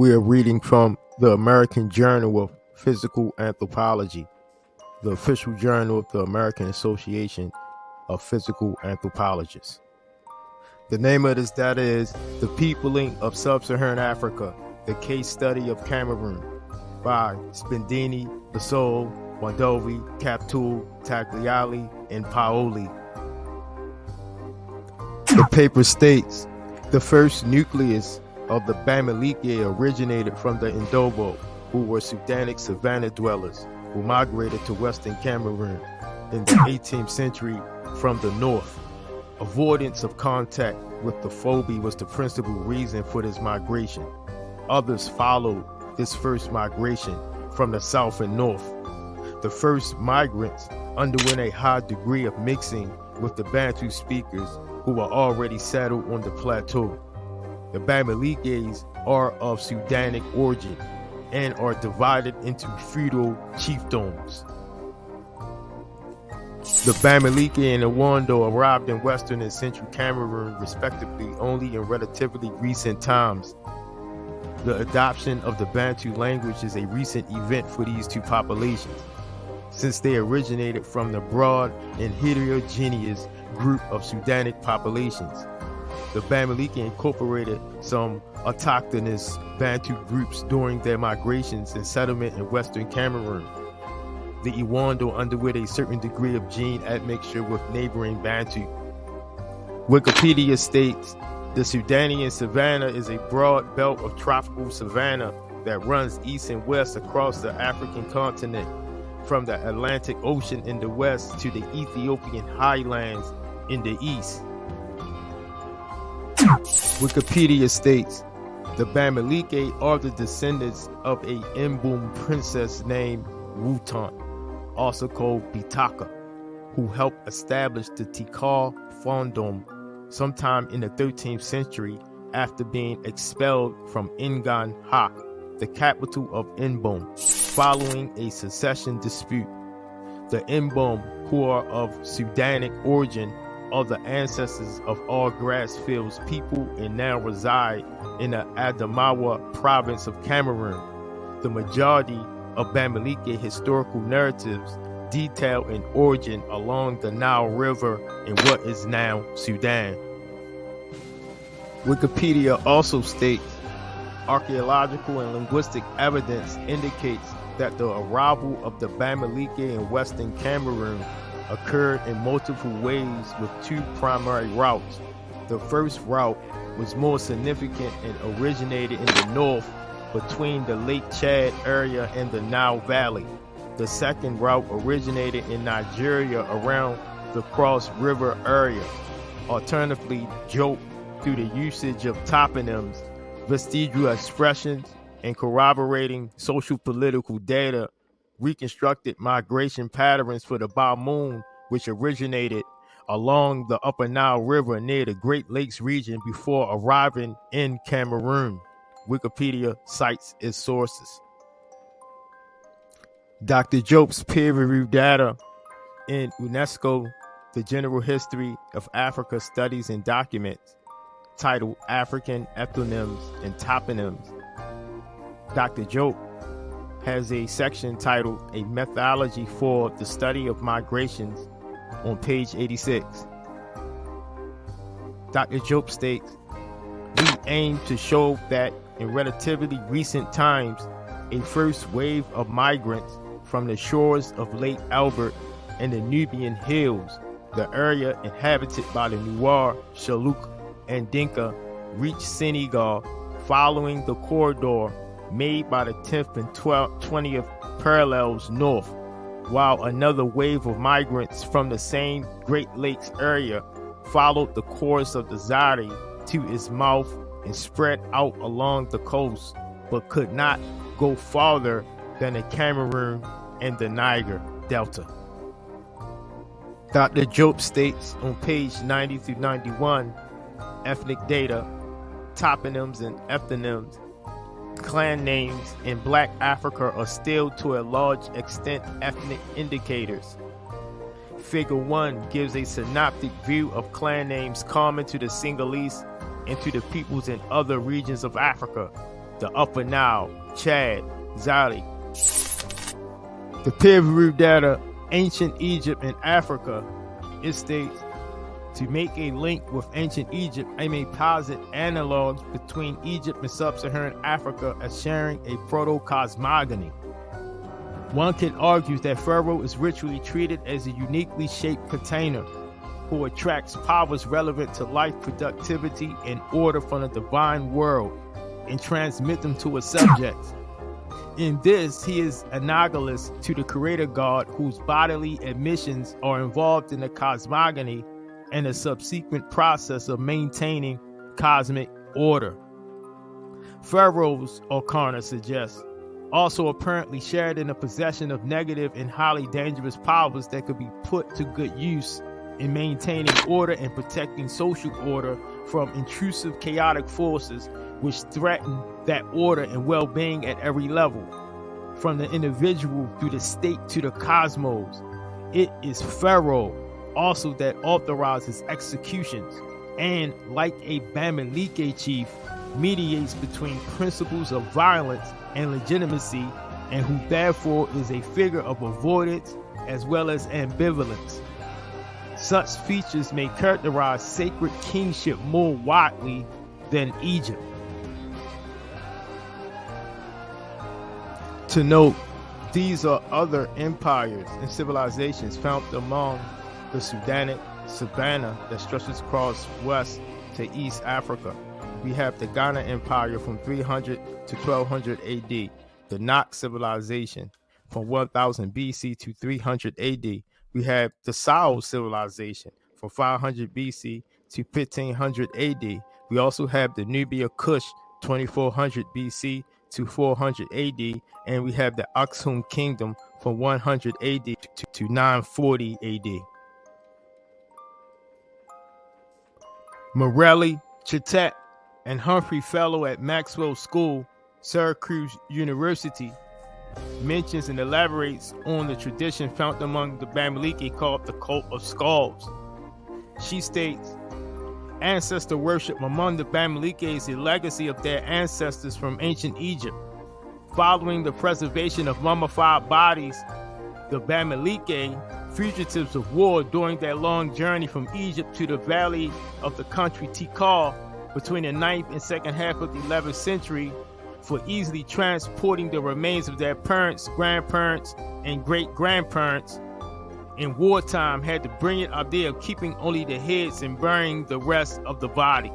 We are reading from the American Journal of Physical Anthropology, the official journal of the American Association of Physical Anthropologists. The name of this data is The Peopling of Sub-Saharan Africa, the Case Study of Cameroon by Spedini G, Mondovì, Kaptué, Taglioli, and Paoli. The paper states, the first nucleus of the Bamileke originated from the Ndobo, who were Sudanic savanna dwellers who migrated to western Cameroon in the 18th century from the north. Avoidance of contact with the Phoebe was the principal reason for this migration. Others followed this first migration from the south and north. The first migrants underwent a high degree of mixing with the Bantu speakers who were already settled on the plateau. The Bamilekes are of Sudanic origin and are divided into feudal chiefdoms. The Bamileke and the Wando arrived in western and central Cameroon respectively only in relatively recent times. The adoption of the Bantu language is a recent event for these two populations, since they originated from the broad and heterogeneous group of Sudanic populations. The Bamileke incorporated some autochthonous Bantu groups during their migrations and settlement in western Cameroon. The Iwando underwent a certain degree of gene admixture with neighboring Bantu. Wikipedia states, the Sudanian savanna is a broad belt of tropical savanna that runs east and west across the African continent, from the Atlantic Ocean in the west to the Ethiopian highlands in the east. Wikipedia states, the Bamileke are the descendants of a Mbum princess named Wutan, also called Bitaka, who helped establish the Tikal Fondom sometime in the 13th century after being expelled from Ngan Hak, the capital of Mbum, following a succession dispute. The Mbum, who are of Sudanic origin, are the ancestors of all grass fields people and now reside in the Adamawa province of Cameroon. The majority of Bamileke historical narratives detail an origin along the Nile River in what is now Sudan. Wikipedia also states, archaeological and linguistic evidence indicates that the arrival of the Bamileke in western Cameroon occurred in multiple ways with two primary routes. The first route was more significant and originated in the north between the Lake Chad area and the Nile Valley. The second route originated in Nigeria around the Cross River area. Alternatively, Jope, through the usage of toponyms, vestigial expressions, and corroborating social political data, reconstructed migration patterns for the Bamoon, which originated along the Upper Nile River near the Great Lakes region before arriving in Cameroon. Wikipedia cites its sources. Dr. Jope's peer-reviewed data in UNESCO, The General History of Africa Studies and Documents, titled African Ethnonyms and Toponyms. Dr. Jope has a section titled A Methodology for the Study of Migrations on page 86. Dr. Jope states, we aim to show that in relatively recent times, a first wave of migrants from the shores of Lake Albert and the Nubian hills, the area inhabited by the Nuer, Shilluk, and Dinka, reached Senegal following the corridor made by the 10th and 20th parallels north, while another wave of migrants from the same Great Lakes area followed the course of the Zari to its mouth and spread out along the coast, but could not go farther than the Cameroon and the Niger Delta. Dr. Jope states on page 90 through 91, ethnic data, toponyms and ethnonyms, clan names in Black Africa are still to a large extent ethnic indicators. Figure 1 gives a synoptic view of clan names common to the Senegalese and to the peoples in other regions of Africa. the Upper Nile, Chad, Zaire. The peer-reviewed data, Ancient Egypt and Africa, it states, to make a link with ancient Egypt, I may posit analogs between Egypt and sub-Saharan Africa as sharing a proto-cosmogony. One can argue that Pharaoh is ritually treated as a uniquely shaped container who attracts powers relevant to life, productivity, and order from the divine world and transmit them to his subjects. In this, he is analogous to the creator god whose bodily emissions are involved in the cosmogony and the subsequent process of maintaining cosmic order. Pharaohs, O'Connor suggests, also apparently shared in the possession of negative and highly dangerous powers that could be put to good use in maintaining order and protecting social order from intrusive chaotic forces which threaten that order and well-being at every level, from the individual through the state to the cosmos. It is Pharaoh also that authorizes executions and, like a Bamileke chief, mediates between principles of violence and legitimacy, and who therefore is a figure of avoidance as well as ambivalence. Such features may characterize sacred kingship more widely than Egypt. To note, these are other empires and civilizations found among the Sudanic Savanna that stretches across west to East Africa. We have the Ghana Empire from 300 to 1200 AD, the Nok civilization from 1000 BC to 300 AD. We have the Sao civilization from 500 BC to 1500 AD. We also have the Nubia Kush 2400 BC to 400 AD, and we have the Aksum Kingdom from 100 AD to 940 AD. Morelli, Chetet, and Humphrey Fellow at Maxwell School, Syracuse University, mentions and elaborates on the tradition found among the Bamileke called the cult of skulls. She states, ancestor worship among the Bamileke is a legacy of their ancestors from ancient Egypt. Following the preservation of mummified bodies, the Bamileke, fugitives of war during their long journey from Egypt to the valley of the country Tikal between the 9th and 2nd half of the 11th century, for easily transporting the remains of their parents, grandparents, and great-grandparents in wartime, had the brilliant idea of keeping only the heads and burying the rest of the body.